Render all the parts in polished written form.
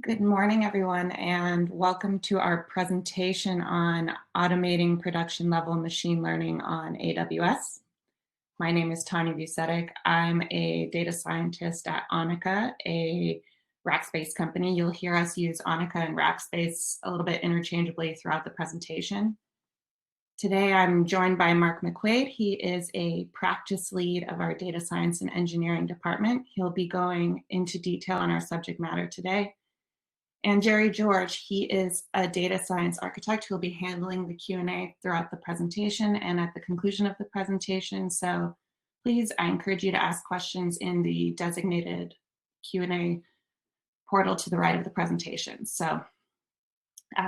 Good morning, everyone, and welcome to our presentation on automating production level machine learning on AWS. My name is Tanya Vucetic. I'm a data scientist at Onica, a Rackspace company. You'll hear us use Onica and Rackspace a little bit interchangeably throughout the presentation. Today, I'm joined by Mark McQuade. He is a practice lead of our data science and engineering department. He'll be going into detail on our subject matter today. And Jerry George, he is a data science architect who will be handling the Q&A throughout the presentation and at the conclusion of the presentation. So please, I encourage you to ask questions in the designated Q&A portal to the right of the presentation. So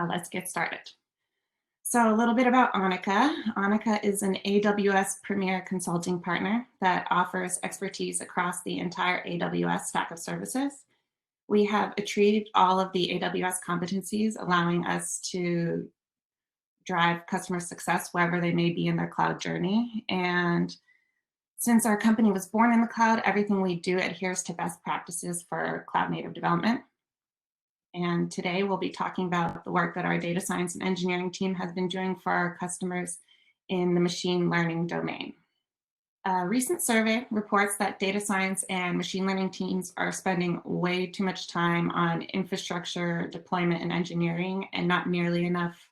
let's get started. So a little bit about Onica. Onica is an AWS Premier Consulting Partner that offers expertise across the entire AWS stack of services. We have achieved all of the AWS competencies, allowing us to drive customer success wherever they may be in their cloud journey. And since our company was born in the cloud, everything we do adheres to best practices for cloud native development. And today we'll be talking about the work that our data science and engineering team has been doing for our customers in the machine learning domain. A recent survey reports that data science and machine learning teams are spending way too much time on infrastructure deployment and engineering, and not nearly enough,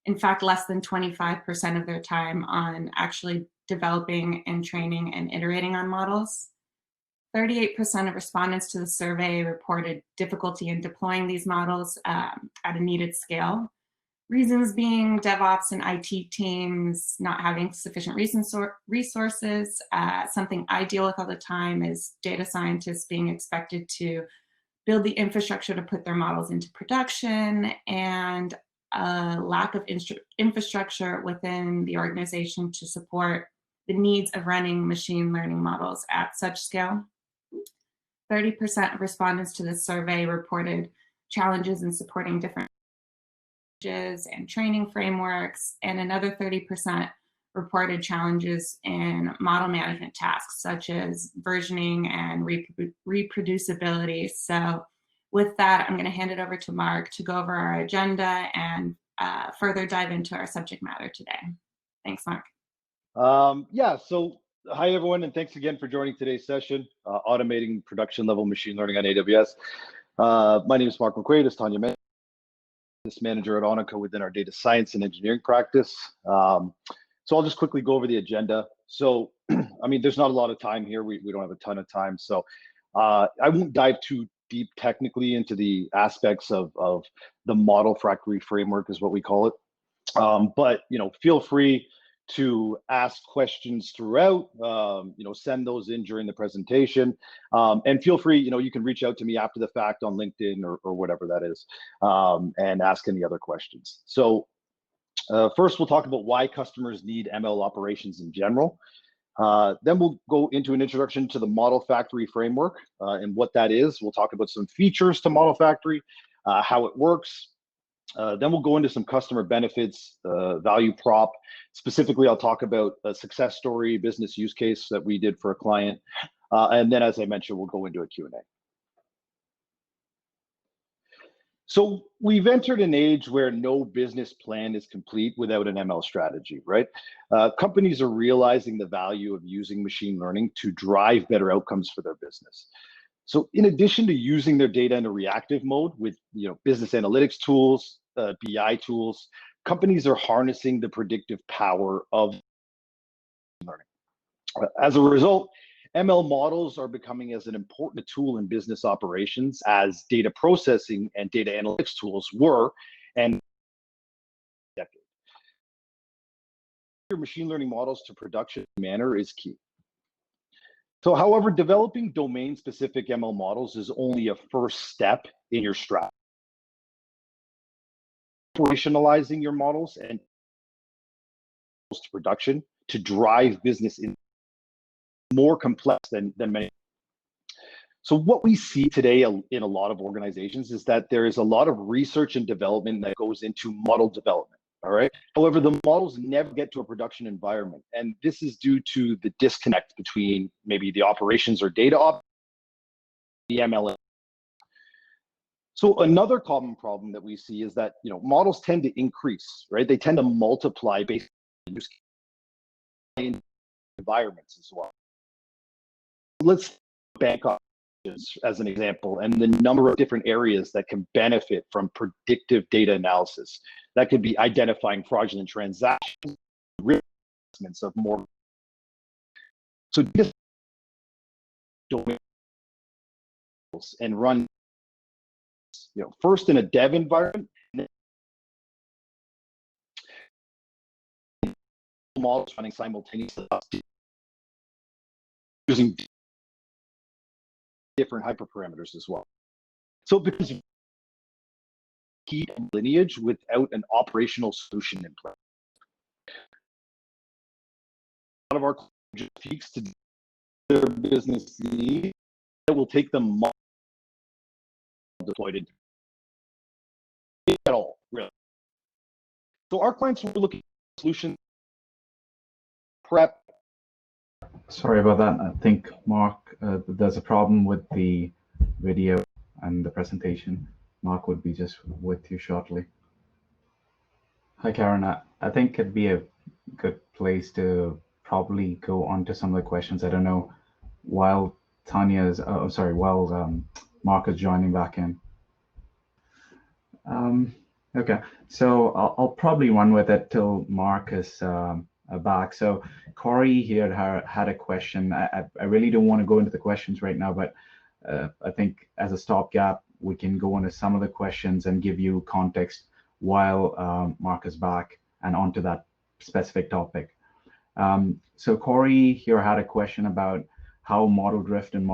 in fact, less than 25% of their time on actually developing and training and iterating on models. 38% of respondents to the survey reported difficulty in deploying these models at a needed scale. Reasons being DevOps and IT teams not having sufficient resources. Something I deal with all the time is data scientists being expected to build the infrastructure to put their models into production, and a lack of infrastructure within the organization to support the needs of running machine learning models at such scale. 30% of respondents to this survey reported challenges in supporting different and training frameworks, and another 30% reported challenges in model management tasks such as versioning and reproducibility. So with that, I'm going to hand it over to Mark to go over our agenda and further dive into our subject matter today. Thanks, Mark. So hi, everyone, and thanks again for joining today's session, Automating Production Level Machine Learning on AWS. My name is Mark McQuade, as Tanya mentioned. This manager at Onica within our data science and engineering practice. So I'll just quickly go over the agenda. So, I mean, there's not a lot of time here. We don't have a ton of time. So I won't dive too deep technically into the aspects of the model factory framework is what we call it. But, feel free to ask questions throughout, send those in during the presentation, and feel free, you can reach out to me after the fact on LinkedIn or whatever that is, and ask any other questions. So first, we'll talk about why customers need ML operations in general. Then we'll go into an introduction to the Model Factory framework and what that is. We'll talk about some features to Model Factory, how it works. Then we'll go into some customer benefits, value prop. Specifically, I'll talk about a success story, business use case that we did for a client. And then, as I mentioned, we'll go into a Q&A. So we've entered an age where no business plan is complete without an ML strategy, right? Companies are realizing the value of using machine learning to drive better outcomes for their business. So in addition to using their data in a reactive mode with business analytics tools, BI tools, companies are harnessing the predictive power of learning. As a result, ML models are becoming as an important tool in business operations as data processing and data analytics tools were, and decade. Your machine learning models to production manner is key. So, however, developing domain-specific ML models is only a first step in your strategy. Operationalizing your models and to production to drive business in more complex than many. So what we see today in a lot of organizations is that there is a lot of research and development that goes into model development. All right. However, the models never get to a production environment. And this is due to the disconnect between maybe the operations or data the ML. So another common problem that we see is that models tend to increase, right? They tend to multiply based on use environments as well. Let's bank operations as an example, and the number of different areas that can benefit from predictive data analysis. That could be identifying fraudulent transactions, risk assessments of more. So just and run, first in a dev environment, models running simultaneously using different hyperparameters as well. So because key lineage without an operational solution in place. A lot of our tweaks to their business needs that will take them deployed into at all, really. So our clients were looking at solution prep. Sorry about that. I think, Mark, there's a problem with the video and the presentation. Mark would be just with you shortly. Hi, Karen. I think it'd be a good place to probably go on to some of the questions. I don't know, while Mark is joining back in. Okay, so I'll probably run with it till Mark is back. So Corey here had a question. I really don't want to go into the questions right now, but I think as a stopgap, we can go into some of the questions and give you context while Mark is back and onto that specific topic. So Corey here had a question about how model drift and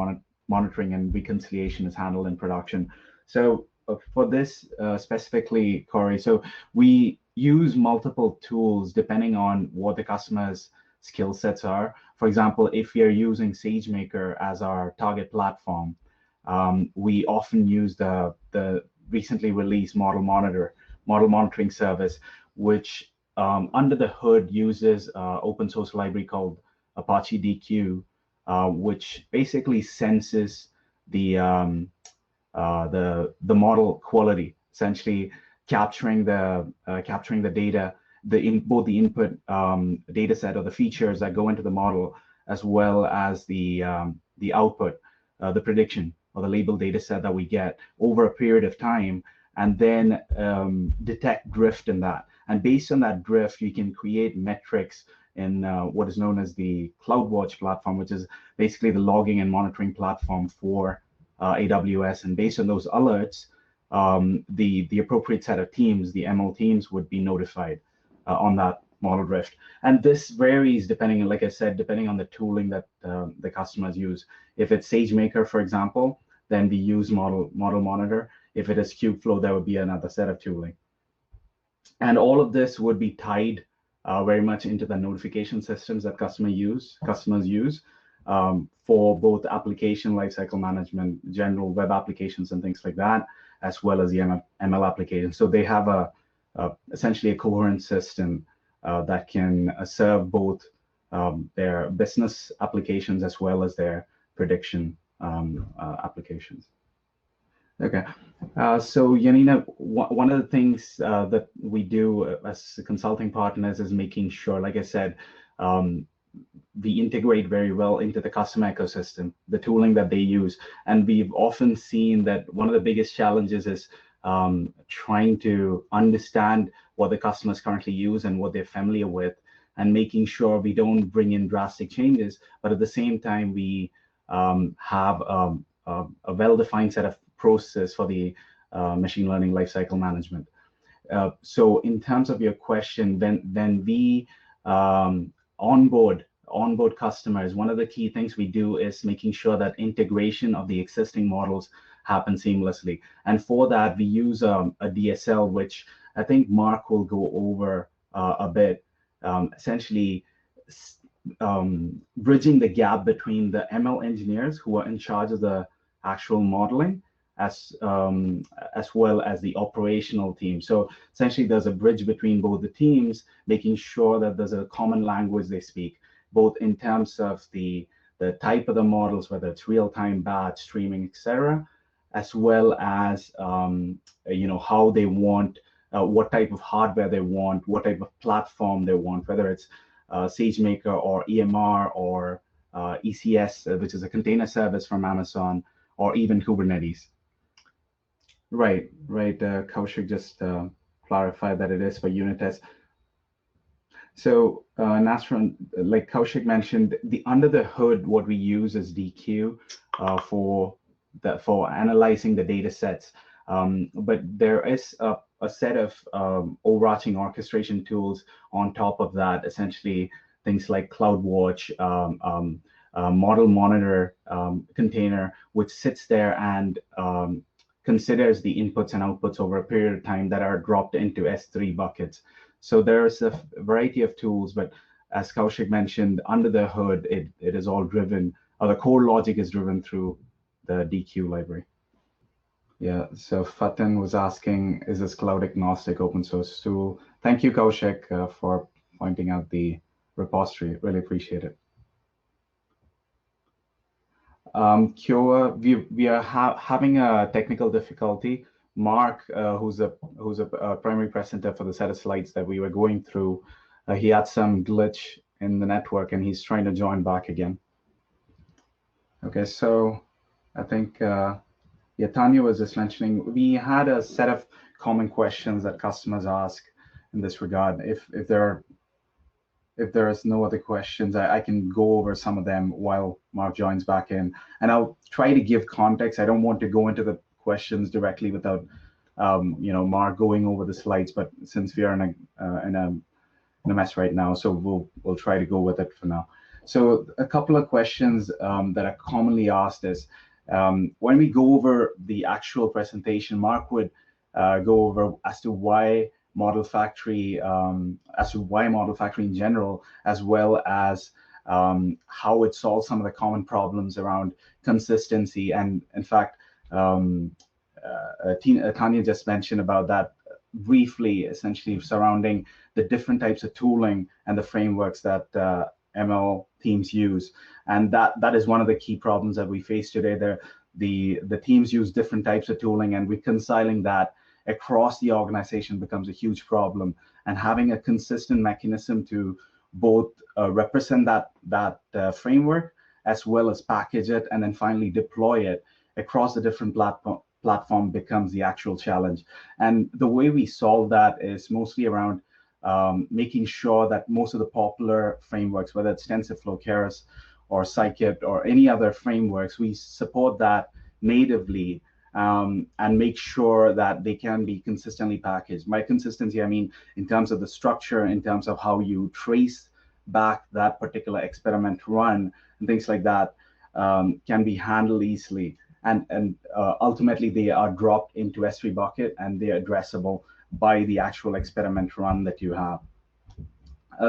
monitoring and reconciliation is handled in production. So for this specifically, Corey, so we use multiple tools depending on what the customer's skill sets are. For example, if we are using SageMaker as our target platform, we often use the recently released model monitoring service, which under the hood uses open source library called Apache DQ, which basically senses the model quality, essentially capturing the data, both the input data set or the features that go into the model, as well as the output, the prediction or the label data set that we get over a period of time, and then detect drift in that. And based on that drift, you can create metrics in what is known as the CloudWatch platform, which is basically the logging and monitoring platform for AWS. And based on those alerts, the appropriate set of teams, the ML teams, would be notified on that model drift. And this varies depending, like I said, depending on the tooling that the customers use. If it's SageMaker, for example, then we use model monitor. If it is Kubeflow, that would be another set of tooling. And all of this would be tied very much into the notification systems that customers use for both application lifecycle management, general web applications and things like that, as well as the ML applications. So they have essentially a coherent system that can serve both their business applications as well as their prediction applications. Okay, so Janina, one of the things that we do as consulting partners is making sure, like I said, we integrate very well into the customer ecosystem, the tooling that they use. And we've often seen that one of the biggest challenges is trying to understand what the customers currently use and what they're familiar with, and making sure we don't bring in drastic changes, but at the same time, we have a well-defined set of process for the machine learning lifecycle management. So in terms of your question, when we onboard customers, one of the key things we do is making sure that integration of the existing models happen seamlessly. And for that, we use a DSL, which I think Mark will go over a bit, essentially bridging the gap between the ML engineers who are in charge of the actual modeling as well as the operational team. So essentially there's a bridge between both the teams, making sure that there's a common language they speak, both in terms of the type of the models, whether it's real-time, batch, streaming, etc., as well as how they want, what type of hardware they want, what type of platform they want, whether it's SageMaker or EMR or ECS, which is a container service from Amazon, or even Kubernetes. Right. Kaushik just clarified that it is for unit tests. So Nasran, like Kaushik mentioned, the under the hood, what we use is DQ for analyzing the data sets. But there is a set of overarching orchestration tools on top of that, essentially things like CloudWatch, Model Monitor container, which sits there and considers the inputs and outputs over a period of time that are dropped into S3 buckets. So there's a variety of tools, but as Kaushik mentioned, under the hood, it is all driven, or the core logic is driven through the DQ library. Yeah, so Fatin was asking, is this cloud agnostic open source tool? Thank you, Kaushik, for pointing out the repository. Really appreciate it. Kyoa, we are having a technical difficulty. Mark, who's a primary presenter for the set of slides that we were going through, he had some glitch in the network and he's trying to join back again. Okay, so I think, yeah, Tanya was just mentioning, we had a set of common questions that customers ask in this regard. If there is no other questions, I can go over some of them while Mark joins back in, and I'll try to give context. I don't want to go into the questions directly without, Mark going over the slides. But since we are in a mess right now, so we'll try to go with it for now. So a couple of questions that are commonly asked is, when we go over the actual presentation, Mark would go over as to why Model Factory in general, as well as how it solves some of the common problems around consistency. And in fact, Tanya just mentioned about that briefly, essentially surrounding the different types of tooling and the frameworks that ML teams use. And that is one of the key problems that we face today. The teams use different types of tooling, and reconciling that across the organization becomes a huge problem. And having a consistent mechanism to both represent that framework, as well as package it, and then finally deploy it across the different platform becomes the actual challenge. And the way we solve that is mostly around making sure that most of the popular frameworks, whether it's TensorFlow, Keras, or Scikit, or any other frameworks, we support that natively, and make sure that they can be consistently packaged. By consistency, I mean in terms of the structure, in terms of how you trace back that particular experiment run, and things like that can be handled easily. And ultimately, they are dropped into S3 bucket, and they're addressable by the actual experiment run that you have.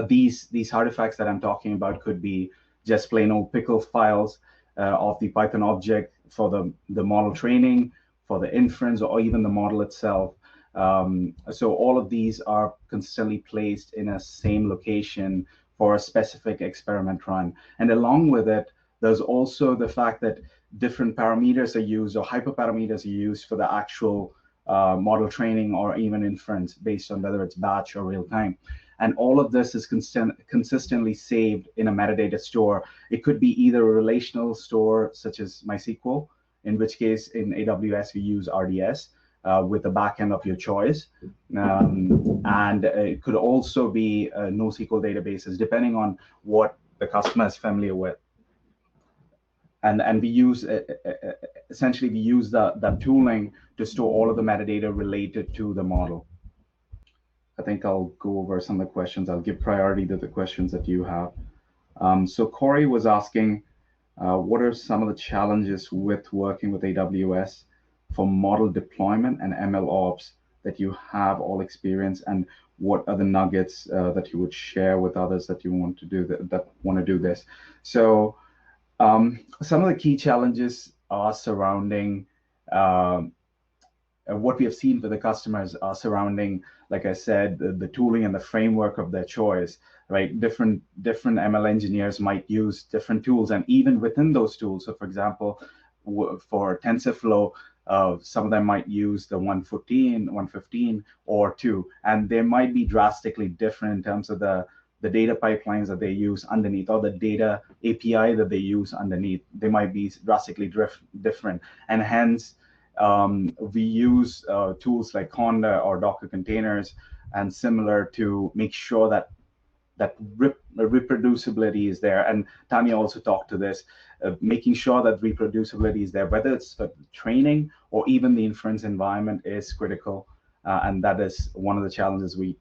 These artifacts that I'm talking about could be just plain old pickle files of the Python object for the model training, for the inference, or even the model itself. So all of these are consistently placed in a same location for a specific experiment run. And along with it, there's also the fact that different parameters are used, or hyperparameters are used for the actual model training or even inference, based on whether it's batch or real time. And all of this is consistently saved in a metadata store. It could be either a relational store, such as MySQL, in which case in AWS we use RDS with the backend of your choice. And it could also be NoSQL databases, depending on what the customer is familiar with. And we use, essentially, we use that tooling to store all of the metadata related to the model. I think I'll go over some of the questions. I'll give priority to the questions that you have. So Corey was asking, what are some of the challenges with working with AWS for model deployment and ML ops that you have all experience, and what are the nuggets that you would share with others that you want to do that want to do this? So some of the key challenges are surrounding what we have seen for the customers are surrounding, like I said, the tooling and the framework of their choice, right? Different ML engineers might use different tools, and even within those tools. So for example, for TensorFlow, some of them might use the 114, 115, or 2, and they might be drastically different in terms of the data pipelines that they use underneath, or the data API that they use underneath. They might be drastically different, and hence we use tools like Conda or Docker containers and similar to make sure that reproducibility is there. And Tanya also talked to this, making sure that reproducibility is there, whether it's for training or even the inference environment, is critical. And that is one of the challenges we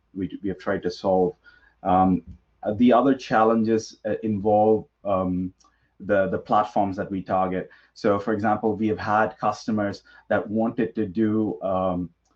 have tried to solve. The other challenges involve the platforms that we target. So for example, we have had customers that wanted to do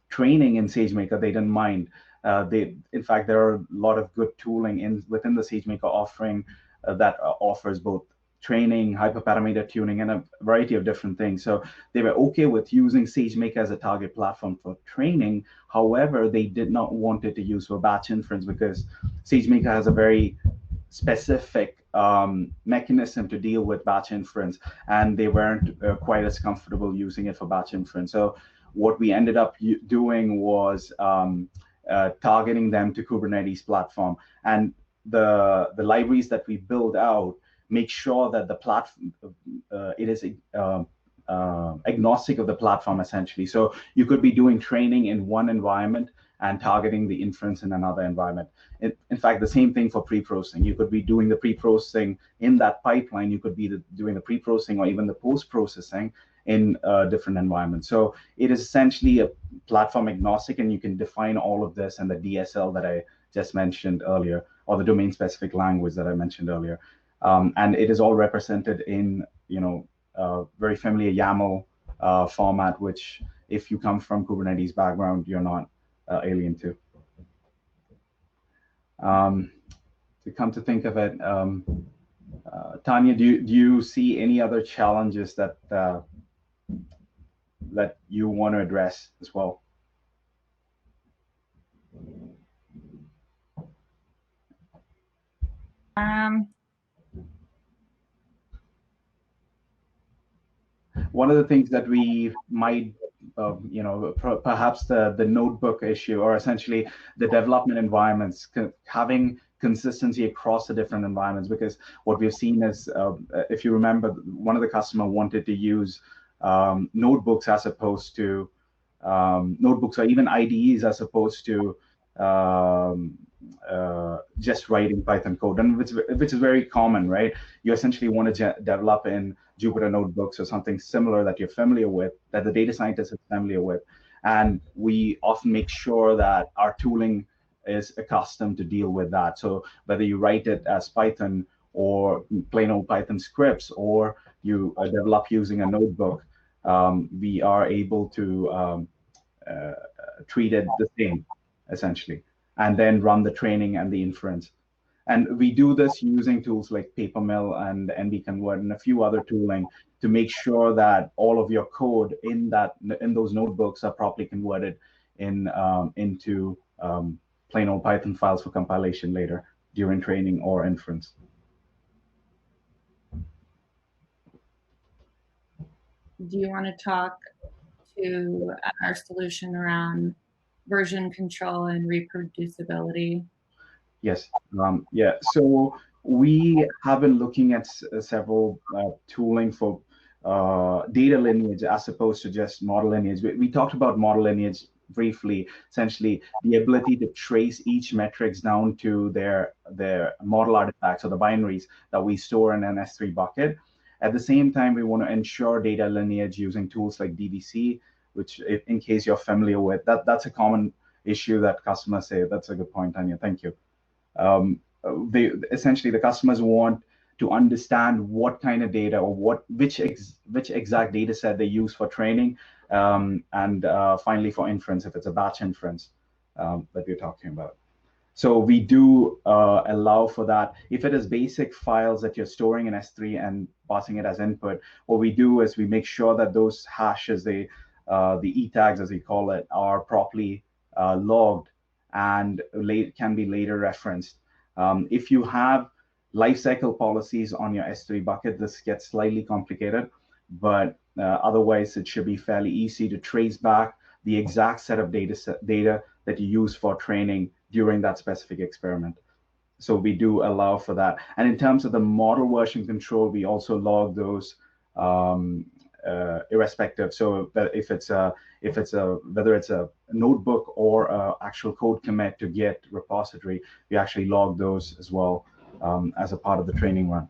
training in SageMaker. They didn't mind. In fact, there are a lot of good tooling within the SageMaker offering that offers both training, hyperparameter tuning, and a variety of different things. So they were okay with using SageMaker as a target platform for training. However, they did not want it to use for batch inference because SageMaker has a very specific mechanism to deal with batch inference, and they weren't quite as comfortable using it for batch inference. So what we ended up doing was targeting them to Kubernetes platform, and the libraries that we build out make sure that the platform it is agnostic of the platform, essentially. So you could be doing training in one environment and targeting the inference in another environment. In fact, the same thing for pre-processing. You could be doing the pre-processing in that pipeline. You could be doing the pre-processing or even the post-processing in different environments. So it is essentially a platform agnostic, and you can define all of this in the DSL that I just mentioned earlier, or the domain specific language that I mentioned earlier. And it is all represented in, very familiar YAML format, which if you come from Kubernetes background, you're not alien to. To come to think of it, Tanya, do you see any other challenges that you want to address as well? One of the things that we might, perhaps the notebook issue, or essentially the development environments, having consistency across the different environments, because what we've seen is, if you remember, one of the customer wanted to use notebooks as opposed to notebooks, or even IDEs as opposed to just writing Python code, and which is very common, right? You essentially want to develop in Jupyter notebooks or something similar that you're familiar with, that the data scientist is familiar with. And we often make sure that our tooling is accustomed to deal with that. So whether you write it as Python or plain old Python scripts, or you develop using a notebook, we are able to treat it the same, essentially, and then run the training and the inference. And we do this using tools like Papermill and NBConvert and a few other tooling to make sure that all of your code in those notebooks are properly converted into plain old Python files for compilation later during training or inference. Do you want to talk to our solution around version control and reproducibility? Yes. Yeah. So we have been looking at several tooling for data lineage as opposed to just model lineage. We talked about model lineage briefly, essentially the ability to trace each metrics down to their model artifacts, or the binaries that we store in an S3 bucket. At the same time, we want to ensure data lineage using tools like DBC, which, in case you're familiar with, that's a common issue that customers say. That's a good point, Tanya. Thank you. Essentially, the customers want to understand what kind of data, or which exact data set they use for training, and finally for inference, if it's a batch inference that we're talking about. So we do allow for that. If it is basic files that you're storing in S3 and passing it as input, what we do is we make sure that those hashes, the E tags as we call it, are properly logged and can be later referenced. If you have lifecycle policies on your S3 bucket, this gets slightly complicated, but Otherwise, it should be fairly easy to trace back the exact set of data that you use for training during that specific experiment. So we do allow for that. And in terms of the model version control, we also log those irrespective. So if it's a whether it's a notebook or a actual code commit to Git repository, we actually log those as well as a part of the training run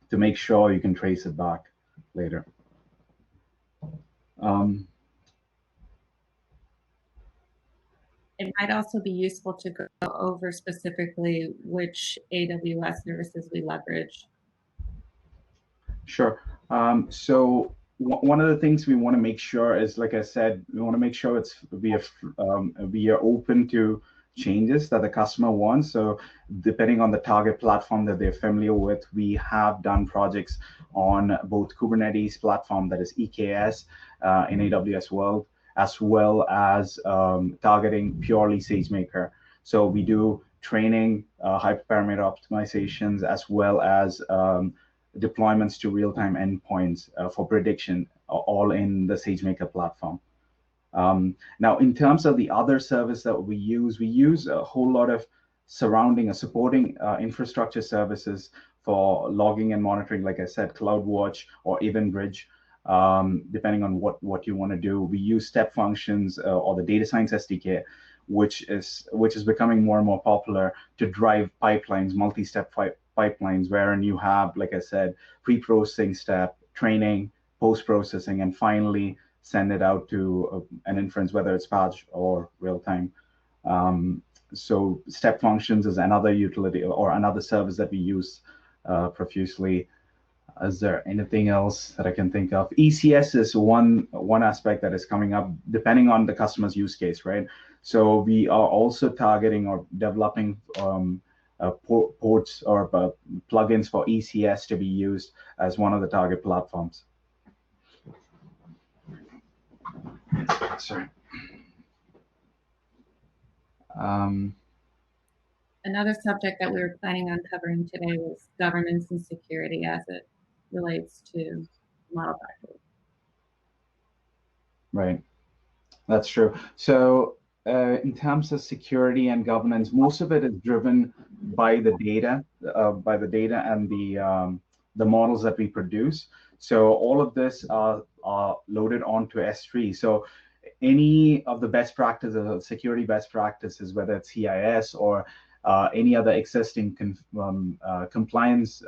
to make sure you can trace it back later. It might also be useful to go over specifically which AWS services we leverage. Sure. So one of the things we want to make sure is, like I said, we want to make sure we are open to changes that the customer wants. So depending on the target platform that they're familiar with, we have done projects on both Kubernetes platform, that is EKS in AWS world, as well as targeting purely SageMaker. So we do training, hyperparameter optimizations, as well as deployments to real-time endpoints for prediction, all in the SageMaker platform. Now, in terms of the other service that we use a whole lot of surrounding or supporting infrastructure services for logging and monitoring, like I said, CloudWatch or EventBridge, depending on what you want to do. We use step functions or the data science SDK, which is becoming more and more popular to drive pipelines, multi-step pipelines, wherein you have, like I said, pre-processing step, training, post-processing, and finally send it out to an inference, whether it's batch or real-time. So step functions is another utility or another service that we use profusely. Is there anything else that I can think of? ECS is one aspect that is coming up depending on the customer's use case, right? So we are also targeting or developing ports or plugins for ECS to be used as one of the target platforms. Sorry. Another subject that we were planning on covering today was governance and security as it relates to model factory. Right, that's true. So in terms of security and governance, most of it is driven by the data, and the models that we produce. So all of this are loaded onto S3. So any of the best practices, security best practices, whether it's CIS or any other existing compliance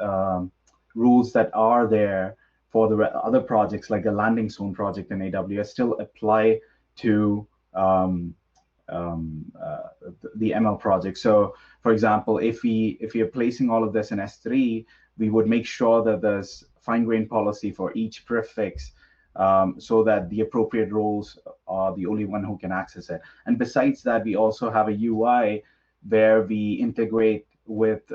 rules that are there for the other projects, like the landing zone project in AWS, still apply to the ML project. So, for example, if we are placing all of this in S3, we would make sure that there's fine-grained policy for each prefix, so that the appropriate roles are the only one who can access it. And besides that, we also have a UI where we integrate with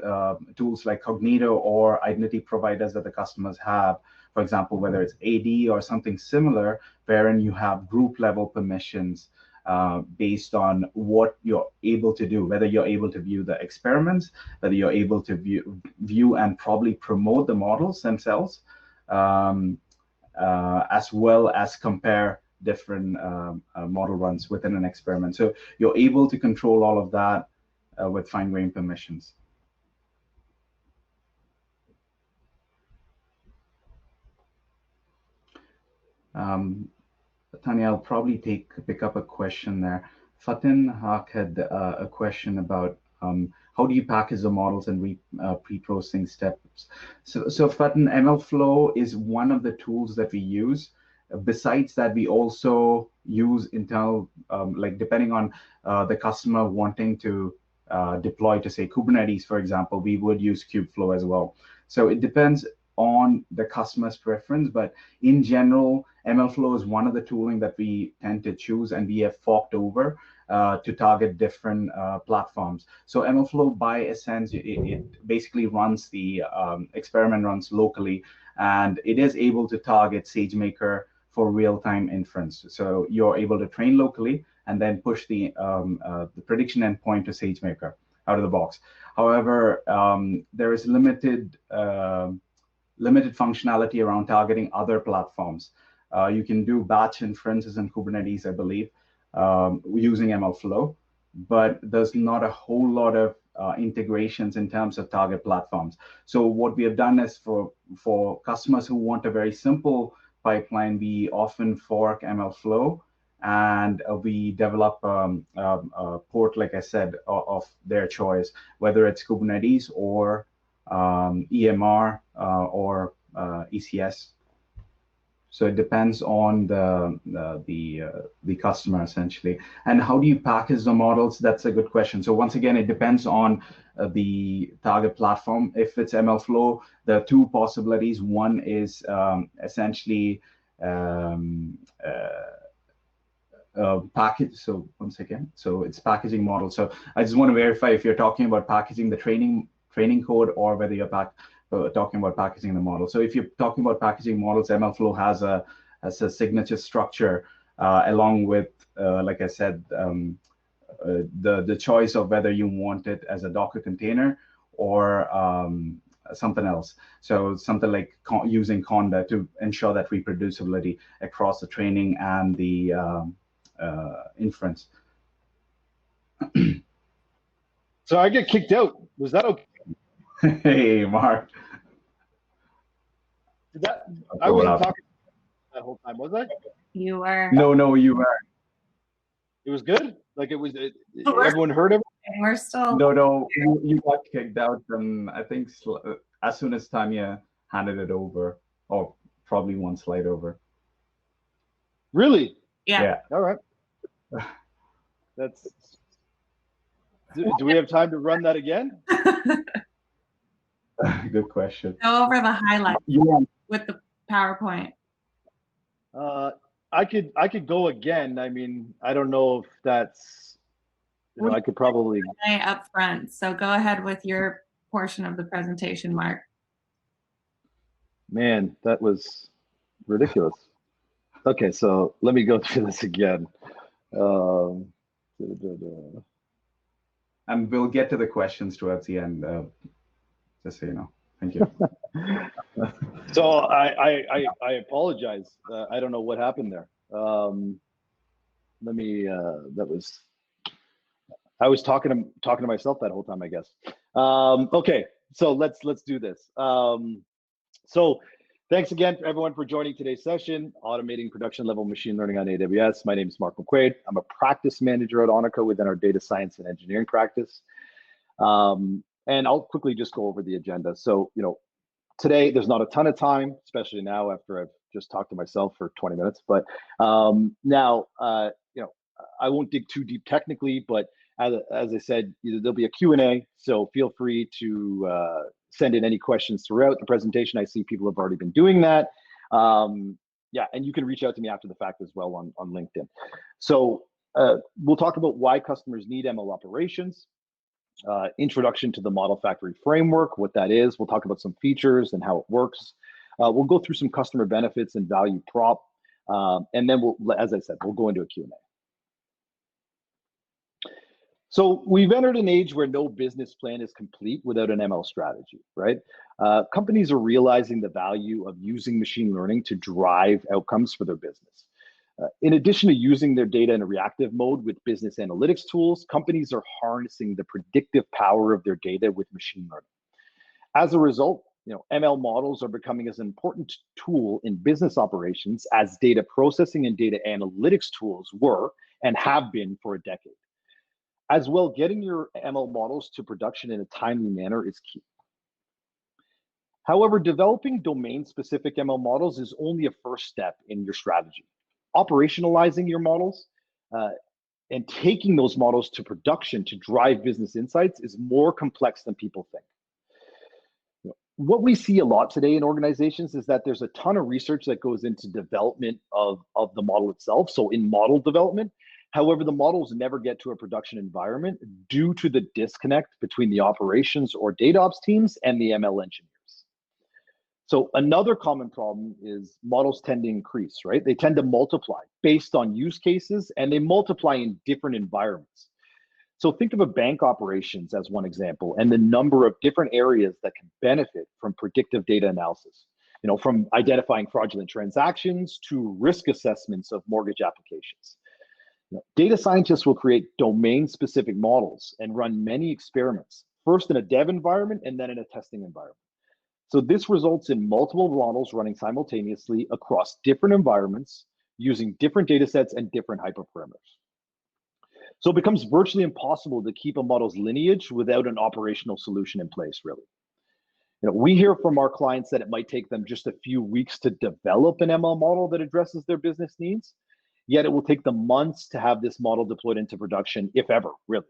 tools like Cognito or identity providers that the customers have. For example, whether it's AD or something similar, wherein you have group level permissions based on what you're able to do, whether you're able to view the experiments, whether you're able to view and probably promote the models themselves, as well as compare different model runs within an experiment. So you're able to control all of that with fine-grained permissions. Tanya, I'll probably pick up a question there. Fatin Haq had a question about how do you package the models and pre-processing steps. So Fatin, MLflow is one of the tools that we use. Besides that, we also use internal, like depending on the customer wanting to deploy to say Kubernetes, for example, we would use Kubeflow as well. So it depends on the customer's preference, but in general, MLflow is one of the tooling that we tend to choose, and we have forked over to target different platforms. So MLflow, by essence, it basically runs the experiment runs locally, and it is able to target SageMaker for real-time inference. So you're able to train locally and then push the prediction endpoint to SageMaker out of the box. However, there is limited limited functionality around targeting other platforms. You can do batch inferences in Kubernetes, I believe, using MLflow, but there's not a whole lot of integrations in terms of target platforms. So what we have done is for customers who want a very simple pipeline, we often fork MLflow, and we develop a port, like I said, of their choice, whether it's Kubernetes or EMR or ECS. So it depends on the customer, essentially. And how do you package the models? That's a good question. So once again, it depends on the target platform. If it's MLflow, there are two possibilities. One is essentially package. So once again, so it's packaging model. So I just want to verify if you're talking about packaging the training code, or whether you're talking about packaging the model. So if you're talking about packaging models, MLflow has a signature structure along with, like I said, the choice of whether you want it as a Docker container or something else. So something like using Conda to ensure that reproducibility across the training and the inference. So I get kicked out. Was that okay? Hey, Mark. I wasn't talking that whole time, was I? You were. No, you were. It was good? Like everyone heard it? We're still. No, you got kicked out, and I think as soon as Tanya handed it over, or probably one slide over. Really? Yeah. All right. That's. Do we have time to run that again? Good question. Go over the highlights with the PowerPoint. I could go again. I mean, I don't know if that's. I could probably up front. So go ahead with your portion of the presentation, Mark. Man, that was ridiculous. Okay, so let me go through this again. And we'll get to the questions towards the end, just so you know. Thank you. So I apologize. I don't know what happened there. Let me. I was talking to myself that whole time, I guess. Okay, so let's do this. So thanks again, everyone, for joining today's session, Automating Production Level Machine Learning on AWS. My name is Mark McQuade. I'm a practice manager at Onica within our data science and engineering practice. And I'll quickly just go over the agenda. So, today there's not a ton of time, especially now after I've just talked to myself for 20 minutes. But now, I won't dig too deep technically, but as I said, there'll be a Q&A. So feel free to send in any questions throughout the presentation. I see people have already been doing that. Yeah, and you can reach out to me after the fact as well on LinkedIn. So we'll talk about why customers need ML operations, introduction to the Model Factory framework, what that is. We'll talk about some features and how it works. We'll go through some customer benefits and value prop. And then as I said, we'll go into a Q&A. So we've entered an age where no business plan is complete without an ML strategy, right? Companies are realizing the value of using machine learning to drive outcomes for their business. In addition to using their data in a reactive mode with business analytics tools, companies are harnessing the predictive power of their data with machine learning. As a result, ML models are becoming as an important tool in business operations as data processing and data analytics tools were and have been for a decade. As well, getting your ML models to production in a timely manner is key. However, developing domain-specific ML models is only a first step in your strategy. Operationalizing your models and taking those models to production to drive business insights is more complex than people think. What we see a lot today in organizations is that there's a ton of research that goes into development of the model itself, so in model development. However, the models never get to a production environment due to the disconnect between the operations or DataOps teams and the ML engineers. So another common problem is models tend to increase, right? They tend to multiply based on use cases, and they multiply in different environments. So think of a bank operations as one example, and the number of different areas that can benefit from predictive data analysis. From identifying fraudulent transactions to risk assessments of mortgage applications. Data scientists will create domain-specific models and run many experiments, first in a dev environment and then in a testing environment. So this results in multiple models running simultaneously across different environments using different data sets and different hyperparameters. So it becomes virtually impossible to keep a model's lineage without an operational solution in place, really. We hear from our clients that it might take them just a few weeks to develop an ML model that addresses their business needs, yet it will take them months to have this model deployed into production, if ever, really.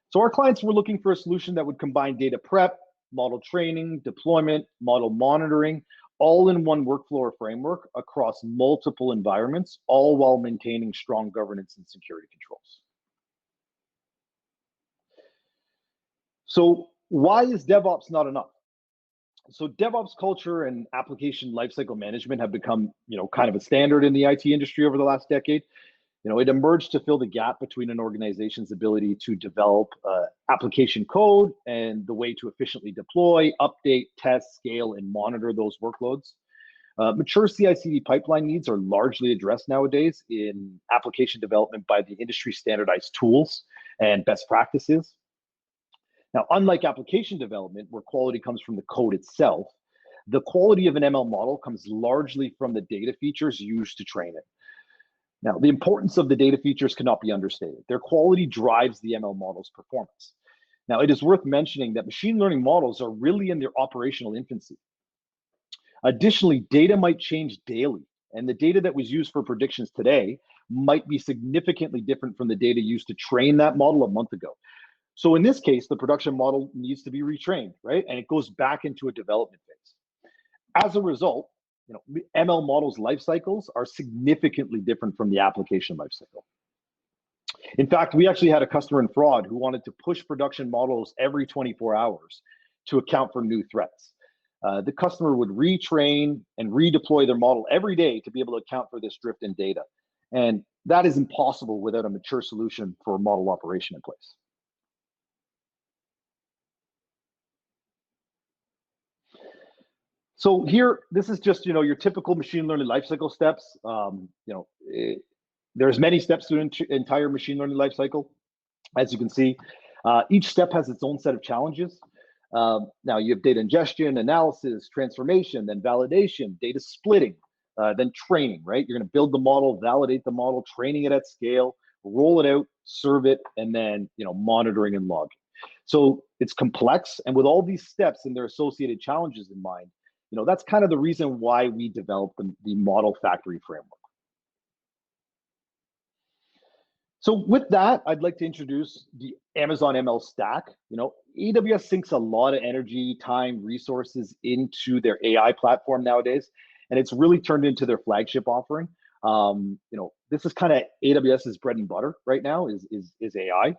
So our clients were looking for a solution that would combine data prep, model training, deployment, model monitoring, all in one workflow or framework across multiple environments, all while maintaining strong governance and security controls. So why is DevOps not enough? So DevOps culture and application lifecycle management have become, kind of a standard in the IT industry over the last decade. It emerged to fill the gap between an organization's ability to develop application code and the way to efficiently deploy, update, test, scale, and monitor those workloads. Mature CI/CD pipeline needs are largely addressed nowadays in application development by the industry standardized tools and best practices. Now, unlike application development, where quality comes from the code itself, the quality of an ML model comes largely from the data features used to train it. Now, the importance of the data features cannot be understated. Their quality drives the ML model's performance. Now, it is worth mentioning that machine learning models are really in their operational infancy. Additionally, data might change daily, and the data that was used for predictions today might be significantly different from the data used to train that model a month ago. So in this case, the production model needs to be retrained, right? And it goes back into a development phase. As a result, ML models' life cycles are significantly different from the application life cycle. In fact, we actually had a customer in fraud who wanted to push production models every 24 hours to account for new threats. The customer would retrain and redeploy their model every day to be able to account for this drift in data. And that is impossible without a mature solution for model operation in place. So here, this is just your typical machine learning lifecycle steps. There's many steps to an entire machine learning lifecycle. As you can see, each step has its own set of challenges. Now you have data ingestion, analysis, transformation, then validation, data splitting, then training. Right? You're going to build the model, validate the model, training it at scale, roll it out, serve it, and then monitoring and logging. So it's complex, and with all these steps and their associated challenges in mind, that's kind of the reason why we developed the model factory framework. So with that, I'd like to introduce the Amazon ML stack. AWS sinks a lot of energy, time, resources into their AI platform nowadays, and it's really turned into their flagship offering. This is kind of AWS's bread and butter right now is AI.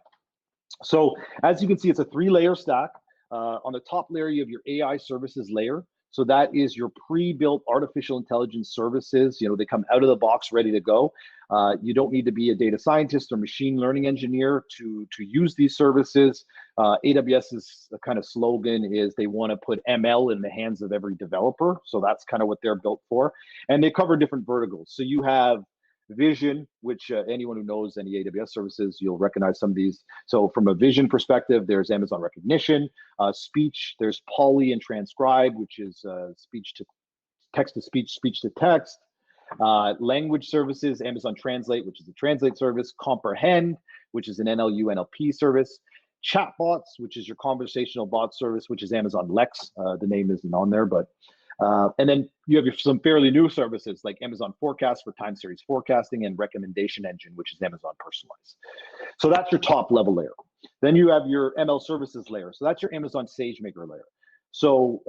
So as you can see, it's a 3-layer stack. On the top layer, you have your AI services layer. So that is your pre-built artificial intelligence services. They come out of the box ready to go. You don't need to be a data scientist or machine learning engineer to use these services. AWS's kind of slogan is they want to put ML in the hands of every developer. So that's kind of what they're built for. And they cover different verticals. So you have vision, which anyone who knows any AWS services, you'll recognize some of these. So from a vision perspective, there's Amazon Recognition, speech, there's Poly and Transcribe, which is speech to text to speech, speech to text, language services, Amazon Translate, which is a translate service, Comprehend, which is an NLU NLP service, chatbots, which is your conversational bot service, which is Amazon Lex. The name isn't on there, but and then you have some fairly new services like Amazon Forecast for time series forecasting and Recommendation Engine, which is Amazon Personalized. So that's your top level layer. Then you have your ML services layer. So that's your Amazon SageMaker layer. So,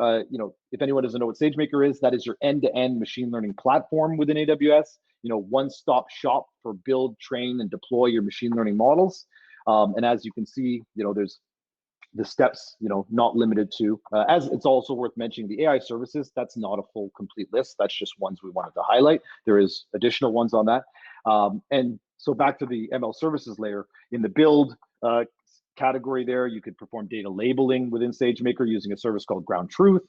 if anyone doesn't know what SageMaker is, that is your end-to-end machine learning platform within AWS. One-stop shop for build, train, and deploy your machine learning models. And as you can see, there's the steps, not limited to, as it's also worth mentioning, the AI services, that's not a full complete list. That's just ones we wanted to highlight. There is additional ones on that. And So back to the ML services layer, in the build category there, you could perform data labeling within SageMaker using a service called Ground Truth.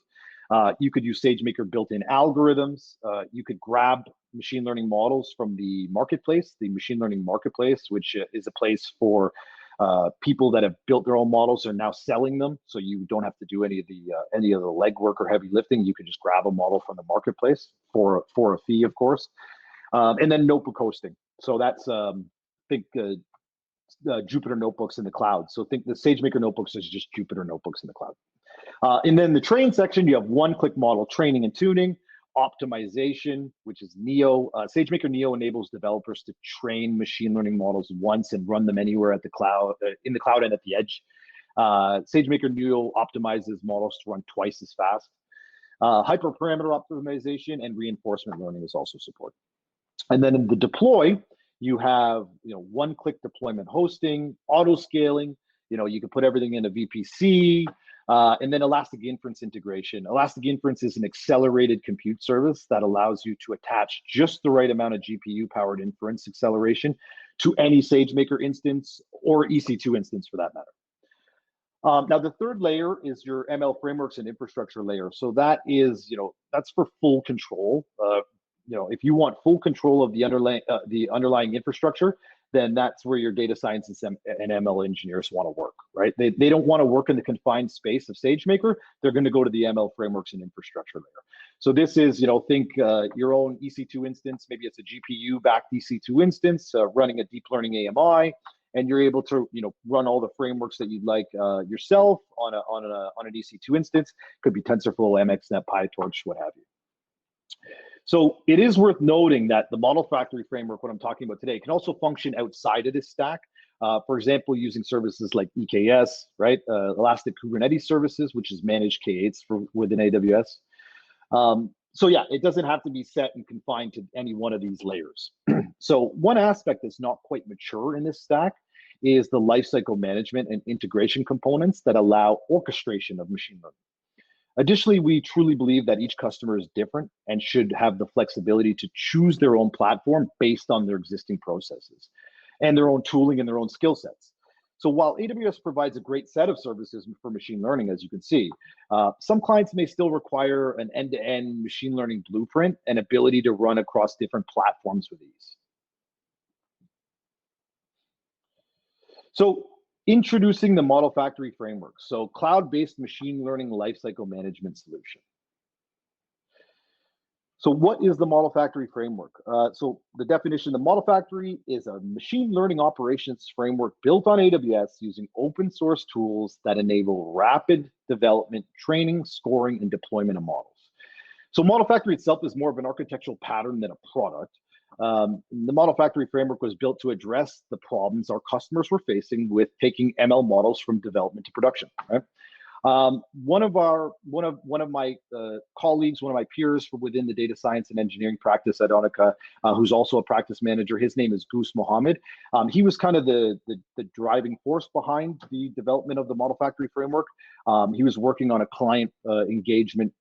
You could use SageMaker built-in algorithms. You could grab machine learning models from the marketplace, the machine learning marketplace, which is a place for people that have built their own models are now selling them. So you don't have to do any of the legwork or heavy lifting. You can just grab a model from the marketplace for a fee, of course. And then notebook hosting. So that's think Jupyter notebooks in the cloud. So think the SageMaker notebooks is just Jupyter notebooks in the cloud. And then the train section, you have one-click model training and tuning, optimization, which is Neo. SageMaker Neo enables developers to train machine learning models once and run them anywhere at the cloud, in the cloud and at the edge. SageMaker Neo optimizes models to run twice as fast. Hyperparameter optimization and reinforcement learning is also supported. And then in the deploy, you have one-click deployment hosting, auto scaling. You can put everything in a VPC, and then Elastic Inference integration. Elastic Inference is an accelerated compute service that allows you to attach just the right amount of GPU-powered inference acceleration to any SageMaker instance or EC2 instance for that matter. Now, the third layer is your ML frameworks and infrastructure layer. So that is, that's for full control. If you want full control of the underlying infrastructure, then that's where your data scientists and ML engineers want to work, right? They don't want to work in the confined space of SageMaker. They're going to go to the ML frameworks and infrastructure layer. So this is, think your own EC2 instance. Maybe it's a GPU-backed EC2 instance running a deep learning AMI, and you're able to, run all the frameworks that you'd like yourself on an EC2 instance. Could be TensorFlow, MXNet, PyTorch, what have you. So it is worth noting that the Model Factory framework, what I'm talking about today, can also function outside of this stack. For example, using services like EKS, right? Elastic Kubernetes Services, which is managed K8s within AWS. So yeah, it doesn't have to be set and confined to any one of these layers. So one aspect that's not quite mature in this stack is the lifecycle management and integration components that allow orchestration of machine learning. Additionally, we truly believe that each customer is different and should have the flexibility to choose their own platform based on their existing processes and their own tooling and their own skill sets. So while AWS provides a great set of services for machine learning, as you can see, some clients may still require an end-to-end machine learning blueprint and ability to run across different platforms with ease. So introducing the Model Factory framework, so cloud-based machine learning lifecycle management solution. So what is the Model Factory framework? So the definition, the Model Factory is a machine learning operations framework built on AWS using open source tools that enable rapid development, training, scoring, and deployment of models. So Model Factory itself is more of an architectural pattern than a product. The Model Factory framework was built to address the problems our customers were facing with taking ML models from development to production. Right? One of my colleagues, one of my peers within the data science and engineering practice at Onica, who's also a practice manager, his name is Gus Mohammed. He was kind of the driving force behind the development of the Model Factory framework. He was working on a client engagement.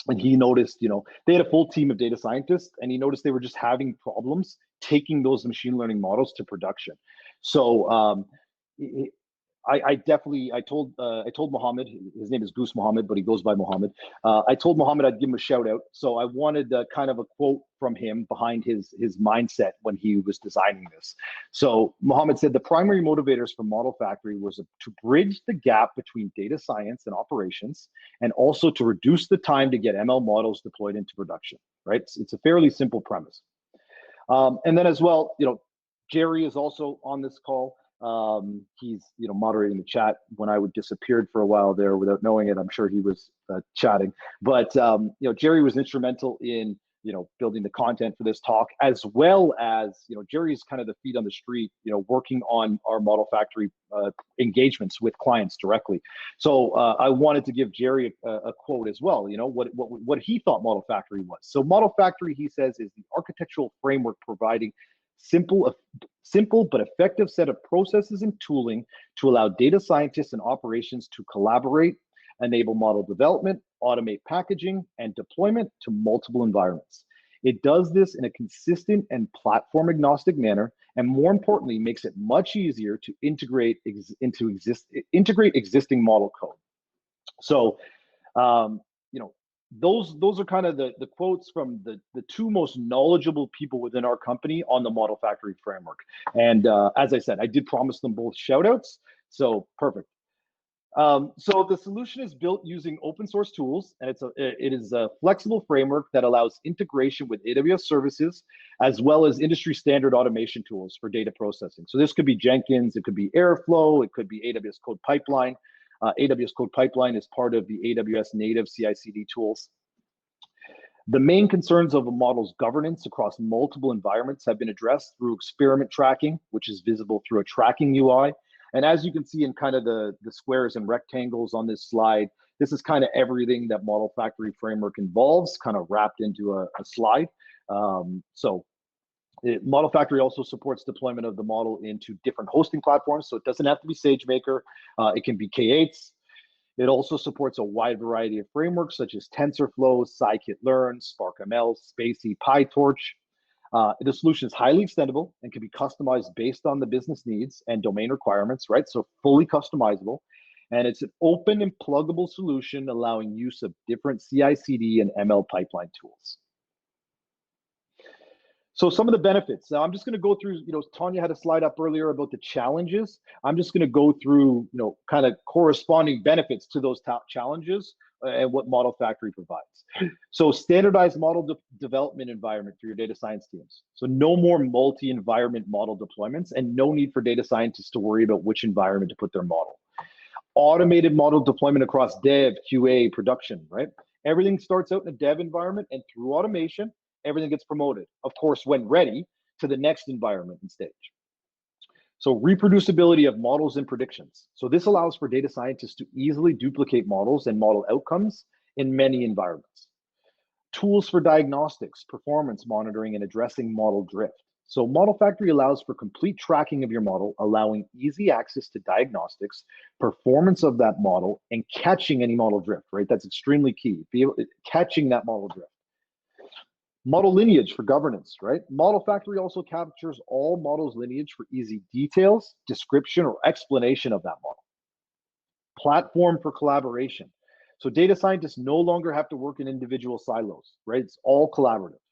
And he noticed, they had a full team of data scientists, and he noticed they were just having problems taking those machine learning models to production. So I told Mohammed, his name is Gus Mohammed, but he goes by Mohammed. I told Mohammed I'd give him a shout out. So I wanted kind of a quote from him behind his mindset when he was designing this. So Mohammed said, the primary motivators for Model Factory was to bridge the gap between data science and operations, and also to reduce the time to get ML models deployed into production, right? It's a fairly simple premise. And then as well, Jerry is also on this call. He's moderating the chat. When I would disappeared for a while there without knowing it, I'm sure he was chatting. But Jerry was instrumental in building the content for this talk, as well as Jerry's kind of the feet on the street, working on our Model Factory engagements with clients directly. So I wanted to give Jerry a quote as well. What he thought Model Factory was. So Model Factory, he says, is the architectural framework providing simple but effective set of processes and tooling to allow data scientists and operations to collaborate, enable model development, automate packaging and deployment to multiple environments. It does this in a consistent and platform agnostic manner, and more importantly, makes it much easier to integrate existing model code. So, you know, those are kind of the quotes from the two most knowledgeable people within our company on the Model Factory framework. And as I said, I did promise them both shout outs, so perfect. So the solution is built using open source tools, and it is a flexible framework that allows integration with AWS services, as well as industry standard automation tools for data processing. So this could be Jenkins, it could be Airflow, it could be AWS Code Pipeline. AWS Code Pipeline is part of the AWS native CI/CD tools. The main concerns of a model's governance across multiple environments have been addressed through experiment tracking, which is visible through a tracking UI. And as you can see in kind of the squares and rectangles on this slide, this is kind of everything that Model Factory framework involves, kind of wrapped into a slide. Model Factory also supports deployment of the model into different hosting platforms. So it doesn't have to be SageMaker. It can be K8s. It also supports a wide variety of frameworks such as TensorFlow, scikit-learn, SparkML, Spacey, PyTorch. The solution is highly extendable and can be customized based on the business needs and domain requirements, right? So fully customizable. And it's an open and pluggable solution allowing use of different CI/CD and ML pipeline tools. So some of the benefits. Now I'm just going to go through, Tanya had a slide up earlier about the challenges. I'm just going to go through, kind of corresponding benefits to those top challenges and what Model Factory provides. So standardized model development environment for your data science teams. So no more multi-environment model deployments and no need for data scientists to worry about which environment to put their model. Automated model deployment across dev, QA, production, right? Everything starts out in a dev environment, and through automation, everything gets promoted, of course, when ready, to the next environment and stage. So reproducibility of models and predictions. So this allows for data scientists to easily duplicate models and model outcomes in many environments. Tools for diagnostics, performance monitoring, and addressing model drift. So Model Factory allows for complete tracking of your model, allowing easy access to diagnostics, performance of that model, and catching any model drift, right? That's extremely key, catching that model drift. Model lineage for governance, right? Model Factory also captures all models lineage for easy details, description, or explanation of that model. Platform for collaboration. So data scientists no longer have to work in individual silos, right? It's all collaborative.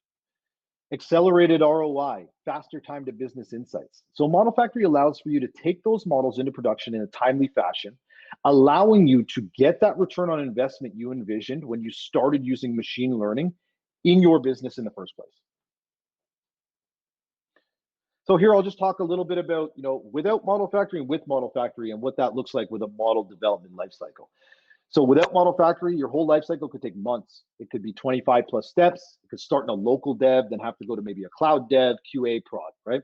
Accelerated ROI, faster time to business insights. So Model Factory allows for you to take those models into production in a timely fashion, allowing you to get that return on investment you envisioned when you started using machine learning in your business in the first place. So here I'll just talk a little bit about, without Model Factory and with Model Factory and what that looks like with a model development lifecycle. So without Model Factory, your whole lifecycle could take months. It could be 25 plus steps. It could start in a local dev, then have to go to maybe a cloud dev, QA prod, right?